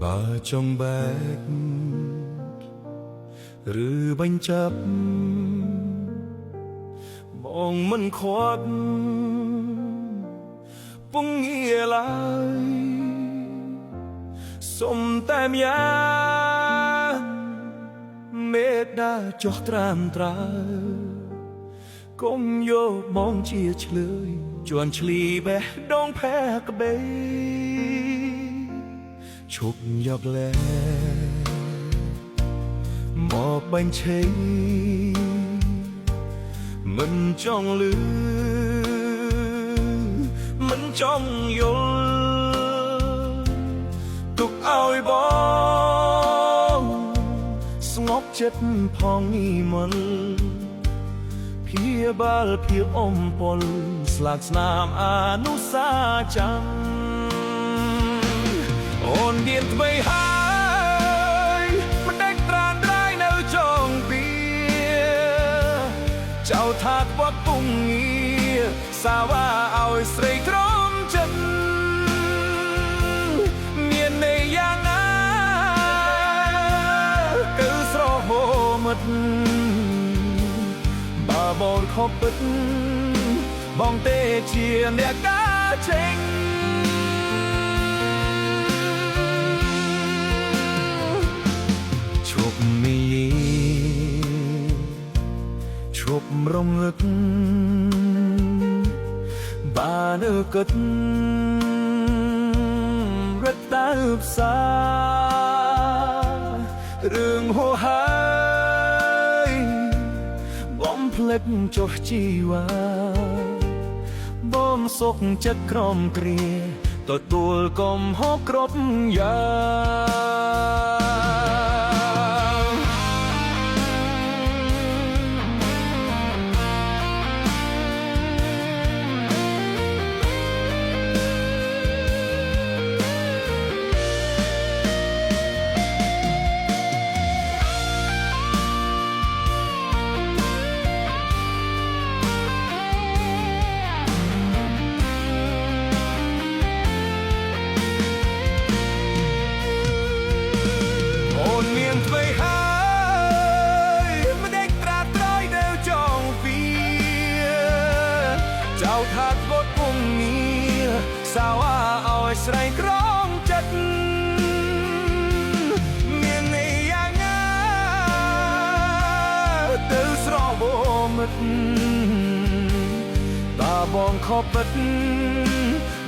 បើចង់បែកឬបញ្ចាប់បងមិនខ្វាត់ពងងារឡើយសុំតែម្យ៉ាងមេត្តាចុះត្រាំត្រើកុំយកបងជាឆ្លើយជន់ឈ្លីបេះដូងផែក្បេឈប់យកលែមកបញ្ឆេមិនចង់លឺមិនចង់យល់ទុកឲ្យបងស្ងប់ចិត្តផងនេះមិនព្យាបាលភាពអំពលស្លាកស្នាមអនុសាចាំអូនមានថ្មីហើយមិនដេកត្រានត្រៃនៅចុងពីចៅថាខ្វាត់ពុងងារសាវ៉ាឲ្យស្រីក្រំចិត្តមានន័យយ៉ាងណាគឺស្រហូមិតបើបងខកពិតបងទេជាអ្នកការចេញឈប់មីឈប់រំលឹកបានគិតរត់ដើរផ្សាររឿងហួហើយបំភ្លេចចុះជីវ៉ាបំសុខចិត្តក្រំគ្រាទទួលកំហុសគ្រប់យ៉ាងមានថ្មីហើយមិនដេកត្រាត្រយនៅចុងពីចៅថាធ្ងត់ពុំងារសាវ៉ាឲ្យស្រីក្រំចិត្តមានន័យយ៉ាងណាទៅស្របមិត្តតាបងខកពិត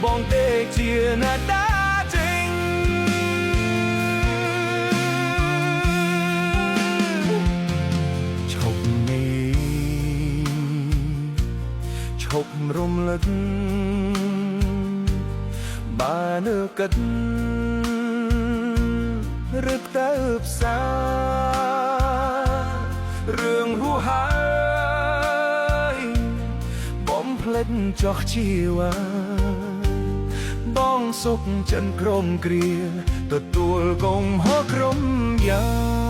បងទេជាណាដាឈប់រំលឹកបានគិតរឹកទៅផ្សាររឿងហួហើយបំភ្លេចចុះជីវ៉ាបងសុខចិនក្រមគ្រាទទួលកំហុសក្រុមយ៉ាង